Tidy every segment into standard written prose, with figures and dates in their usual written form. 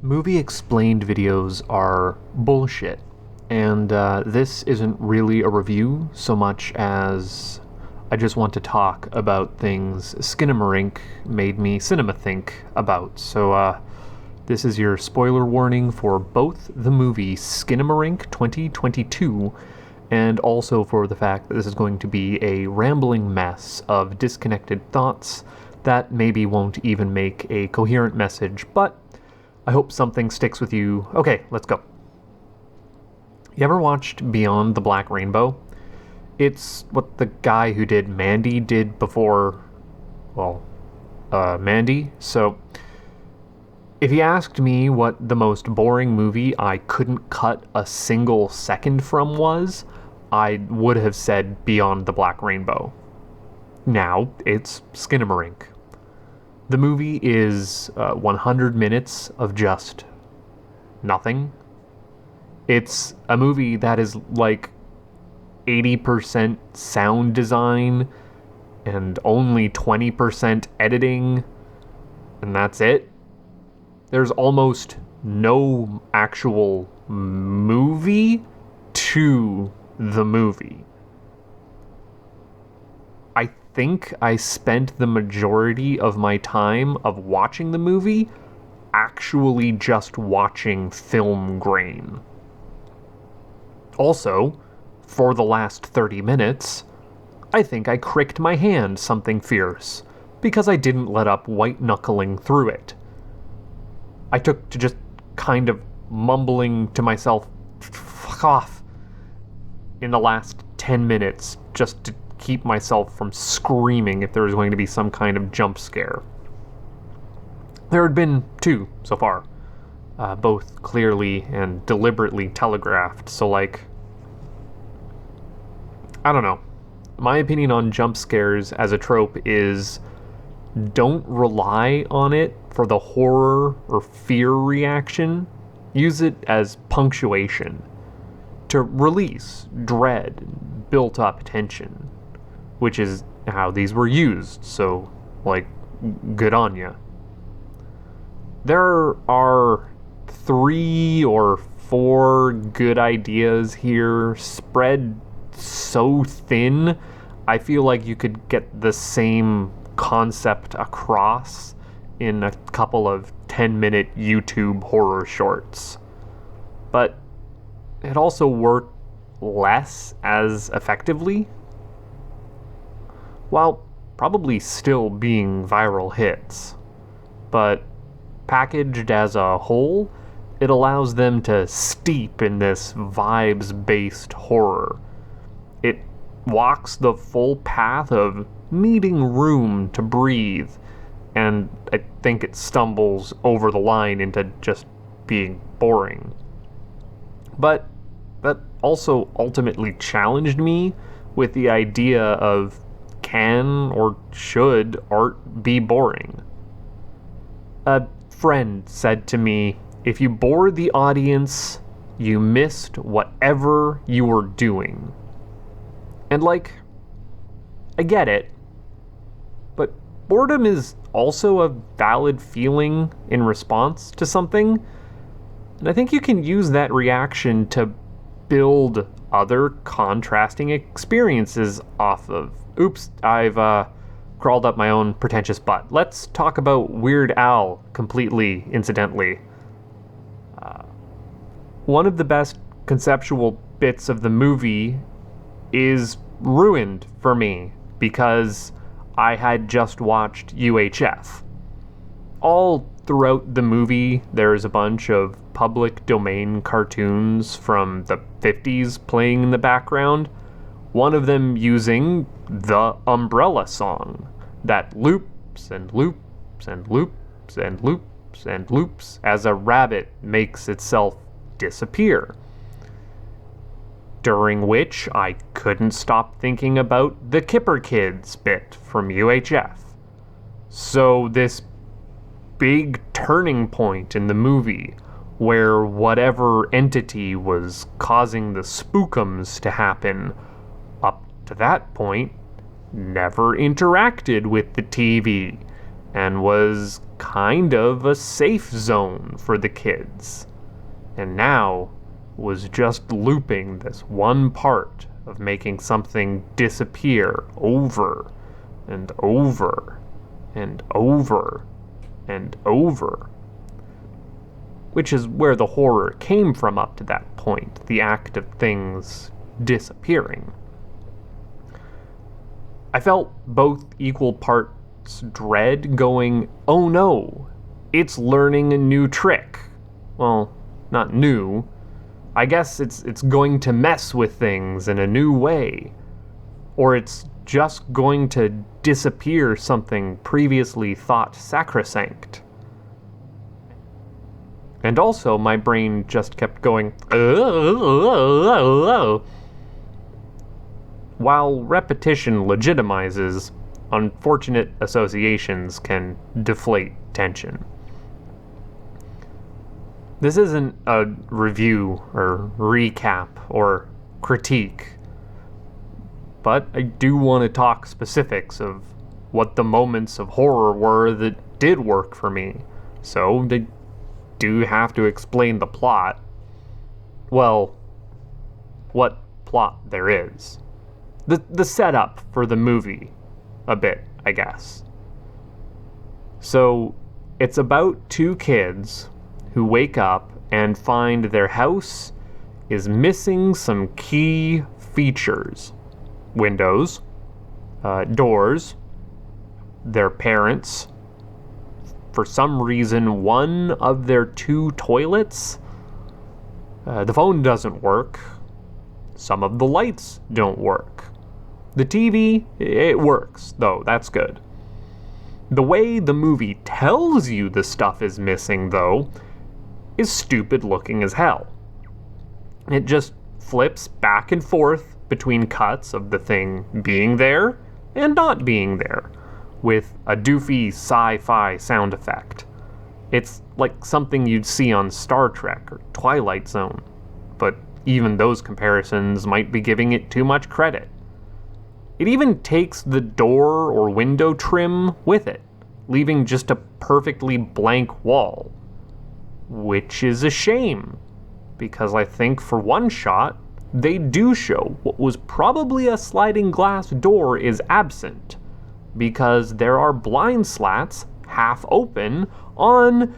Movie explained videos are bullshit, and this isn't really a review so much as I just want to talk about things Skinamarink made me cinema think about. So, this is your spoiler warning for both the movie Skinamarink 2022 and also for the fact that this is going to be a rambling mess of disconnected thoughts that maybe won't even make a coherent message, but I hope something sticks with you. Okay, let's go. You ever watched Beyond the Black Rainbow? It's what the guy who did Mandy did before, Mandy. So, if you asked me what the most boring movie I couldn't cut a single second from was, I would have said Beyond the Black Rainbow. Now, it's Skinamarink. The movie is 100 minutes of just nothing. It's a movie that is like 80% sound design and only 20% editing, and that's it. There's almost no actual movie to the movie. I think I spent the majority of my time of watching the movie actually just watching film grain. Also, for the last 30 minutes, I think I cricked my hand something fierce because I didn't let up white-knuckling through it. I took to just kind of mumbling to myself, fuck off, in the last 10 minutes just to keep myself from screaming if there was going to be some kind of jump scare. There had been two so far, both clearly and deliberately telegraphed, so I don't know. My opinion on jump scares as a trope is don't rely on it for the horror or fear reaction. Use it as punctuation to release dread, built up tension, which is how these were used, so, good on ya. There are 3 or 4 good ideas here, spread so thin, I feel like you could get the same concept across in a couple of 10-minute YouTube horror shorts. But it also worked less as effectively, while probably still being viral hits. But packaged as a whole, it allows them to steep in this vibes-based horror. It walks the full path of needing room to breathe, and I think it stumbles over the line into just being boring. But that also ultimately challenged me with the idea of can or should art be boring? A friend said to me, if you bore the audience, you missed whatever you were doing. And I get it, but boredom is also a valid feeling in response to something, and I think you can use that reaction to build other contrasting experiences off of. Oops, I've crawled up my own pretentious butt. Let's talk about Weird Al completely incidentally. One of the best conceptual bits of the movie is ruined for me because I had just watched UHF. All throughout the movie, there's a bunch of public domain cartoons from the 50s playing in the background, one of them using the Umbrella song that loops and loops and loops and loops and loops as a rabbit makes itself disappear. During which I couldn't stop thinking about the Kipper Kids bit from UHF. So this big turning point in the movie where whatever entity was causing the spookums to happen up to that point never interacted with the TV and was kind of a safe zone for the kids, and now was just looping this one part of making something disappear over and over and over and over. Which is where the horror came from up to that point, the act of things disappearing. I felt both equal parts dread, going, oh no, it's learning a new trick. Well, not new. I guess it's going to mess with things in a new way. Or it's just going to disappear something previously thought sacrosanct. And also, my brain just kept going, While repetition legitimizes, unfortunate associations can deflate tension. This isn't a review or recap or critique, but I do want to talk specifics of what the moments of horror were that did work for me. So, they do have to explain the plot. Well, what plot there is. The setup for the movie, a bit, I guess. So, it's about two kids who wake up and find their house is missing some key features. Windows, doors, their parents. For some reason, one of their two toilets, the phone doesn't work. Some of the lights don't work. The TV, it works, though, that's good. The way the movie tells you the stuff is missing, though, is stupid looking as hell. It just flips back and forth between cuts of the thing being there and not being there, with a doofy sci-fi sound effect. It's like something you'd see on Star Trek or Twilight Zone, but even those comparisons might be giving it too much credit. It even takes the door or window trim with it, leaving just a perfectly blank wall. Which is a shame, because I think for one shot, they do show what was probably a sliding glass door is absent, because there are blind slats half open on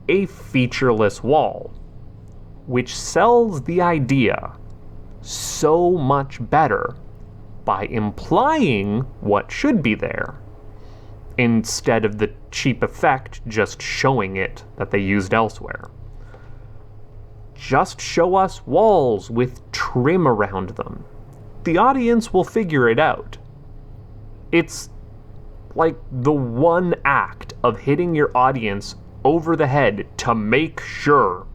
a featureless wall, which sells the idea so much better by implying what should be there, instead of the cheap effect just showing it that they used elsewhere. Just show us walls with trim around them. The audience will figure it out. It's like the one act of hitting your audience over the head to make sure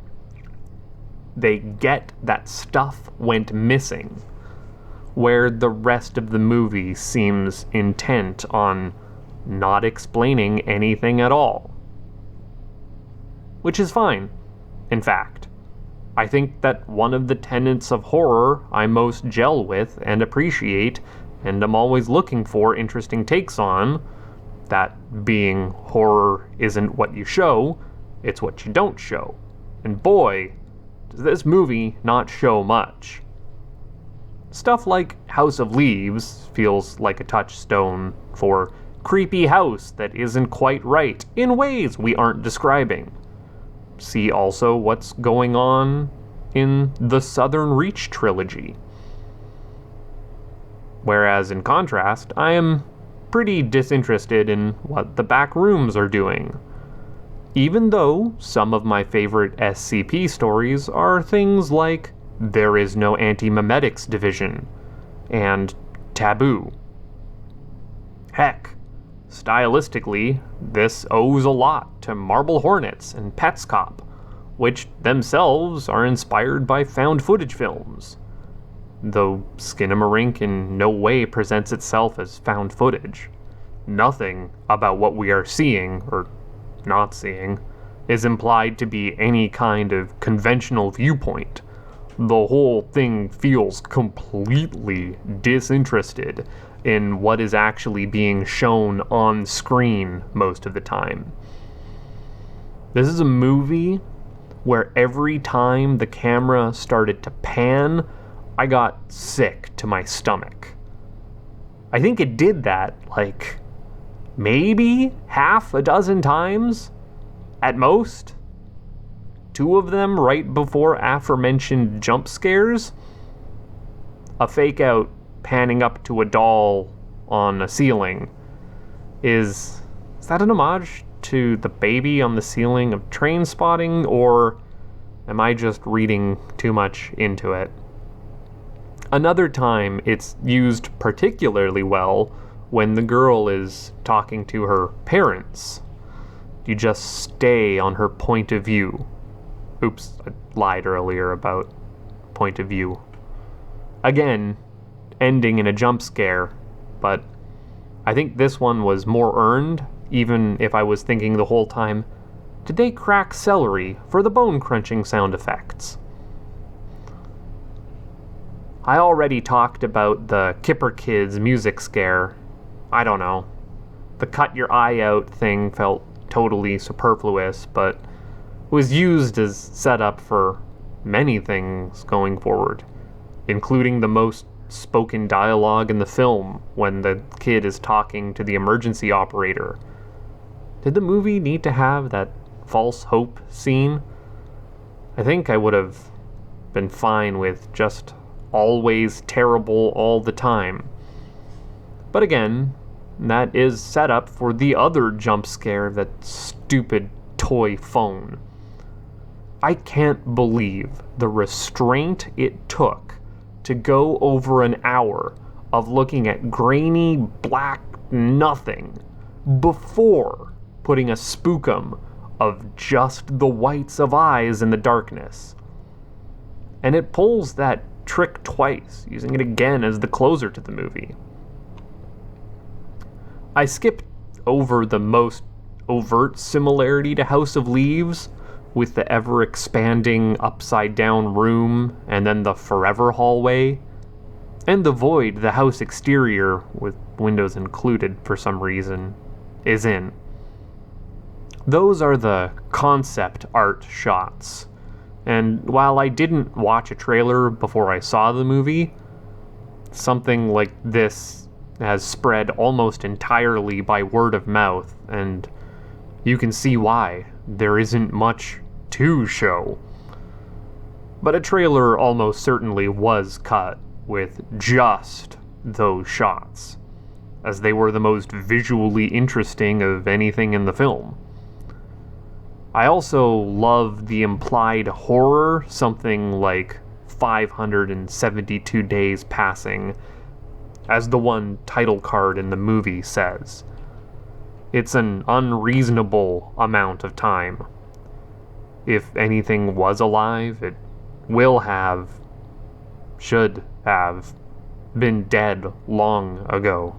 they get that stuff went missing, where the rest of the movie seems intent on not explaining anything at all. Which is fine, in fact. I think that one of the tenets of horror I most gel with and appreciate, and I'm always looking for interesting takes on, that being horror isn't what you show, it's what you don't show. And boy, does this movie not show much. Stuff like House of Leaves feels like a touchstone for creepy house that isn't quite right in ways we aren't describing. See also what's going on in the Southern Reach trilogy. Whereas in contrast, I am pretty disinterested in what the back rooms are doing. Even though some of my favorite SCP stories are things like There Is No Anti-Memetics Division and Taboo. Heck, stylistically, this owes a lot to Marble Hornets and Petscop, which themselves are inspired by found footage films. Though Skinamarink in no way presents itself as found footage. Nothing about what we are seeing, or not seeing, is implied to be any kind of conventional viewpoint. The whole thing feels completely disinterested in what is actually being shown on screen most of the time. This is a movie where every time the camera started to pan, I got sick to my stomach. I think it did that, like, maybe half a dozen times at most. 2 of them right before aforementioned jump scares. A fake out panning up to a doll on a ceiling. Is that an homage to the baby on the ceiling of Trainspotting, or am I just reading too much into it? Another time it's used particularly well when the girl is talking to her parents. You just stay on her point of view. Oops, I lied earlier about point of view. Again, ending in a jump scare, but I think this one was more earned, even if I was thinking the whole time, did they crack celery for the bone-crunching sound effects? I already talked about the Kipper Kids music scare. I don't know. The cut your eye out thing felt totally superfluous, but was used as setup for many things going forward, including the most spoken dialogue in the film when the kid is talking to the emergency operator. Did the movie need to have that false hope scene? I think I would have been fine with just always terrible all the time. But again, that is set up for the other jump scare, that stupid toy phone. I can't believe the restraint it took to go over an hour of looking at grainy black nothing before putting a spookum of just the whites of eyes in the darkness. And it pulls that trick twice, using it again as the closer to the movie. I skipped over the most overt similarity to House of Leaves, with the ever-expanding upside-down room and then the forever hallway, and the void the house exterior, with windows included for some reason, is in. Those are the concept art shots, and while I didn't watch a trailer before I saw the movie, something like this has spread almost entirely by word of mouth, and you can see why. There isn't much to show. But a trailer almost certainly was cut with just those shots, as they were the most visually interesting of anything in the film. I also love the implied horror, something like 572 days passing, as the one title card in the movie says. It's an unreasonable amount of time. If anything was alive, it should have, been dead long ago.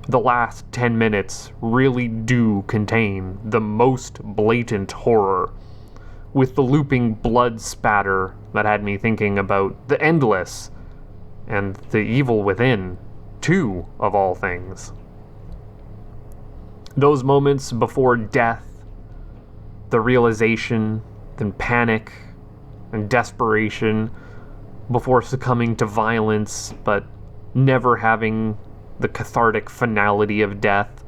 The last 10 minutes really do contain the most blatant horror, with the looping blood spatter that had me thinking about the endless and the evil within, too, of all things. Those moments before death, the realization, then panic and desperation, before succumbing to violence, but never having the cathartic finality of death,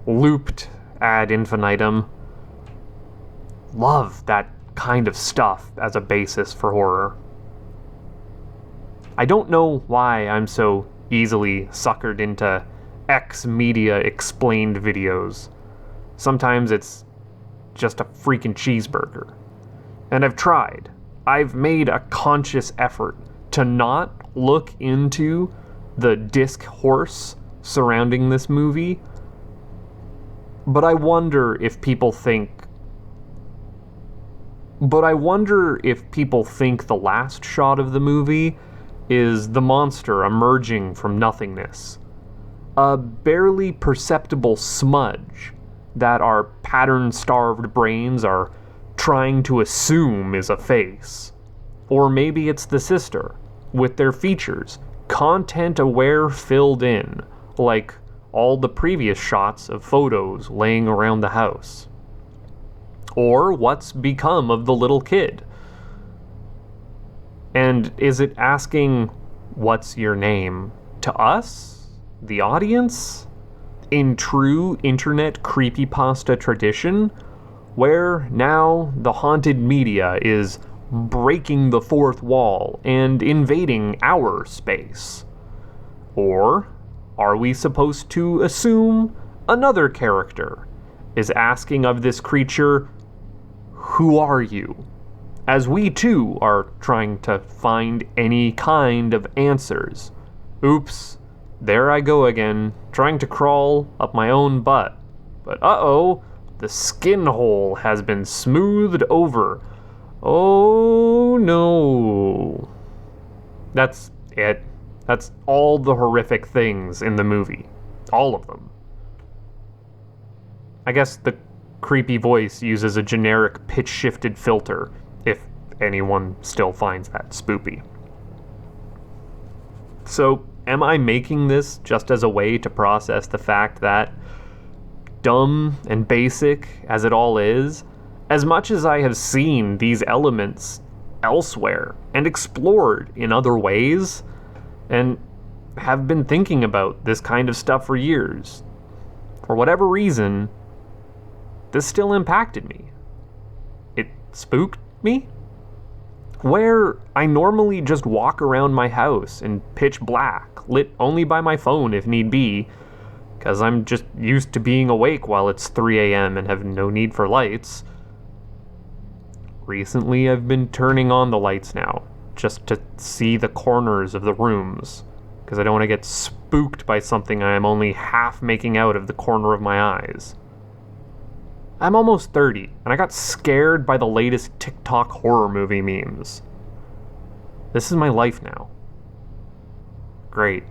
looped ad infinitum. Love that kind of stuff as a basis for horror. I don't know why I'm so easily suckered into X-Media explained videos. Sometimes it's just a freaking cheeseburger. And I've tried. I've made a conscious effort to not look into the discourse surrounding this movie, but I wonder if people think the last shot of the movie is the monster emerging from nothingness. A barely perceptible smudge that our pattern-starved brains are trying to assume is a face. Or maybe it's the sister, with their features, content-aware filled in, like all the previous shots of photos laying around the house. Or what's become of the little kid? And is it asking, what's your name, to us, the audience? In true internet creepypasta tradition, where now the haunted media is breaking the fourth wall and invading our space? Or are we supposed to assume another character is asking of this creature, who are you? As we too are trying to find any kind of answers. Oops, there I go again, trying to crawl up my own butt. But uh-oh, the skin hole has been smoothed over. Oh no. That's it. That's all the horrific things in the movie. All of them. I guess the creepy voice uses a generic pitch-shifted filter, if anyone still finds that spoopy. So, am I making this just as a way to process the fact that, dumb and basic as it all is, as much as I have seen these elements elsewhere and explored in other ways, and have been thinking about this kind of stuff for years, for whatever reason, this still impacted me. It spooked me? Where I normally just walk around my house in pitch black, lit only by my phone if need be, because I'm just used to being awake while it's 3 a.m. and have no need for lights. Recently, I've been turning on the lights now, just to see the corners of the rooms, because I don't want to get spooked by something I am only half making out of the corner of my eyes. I'm almost 30, and I got scared by the latest TikTok horror movie memes. This is my life now. Great.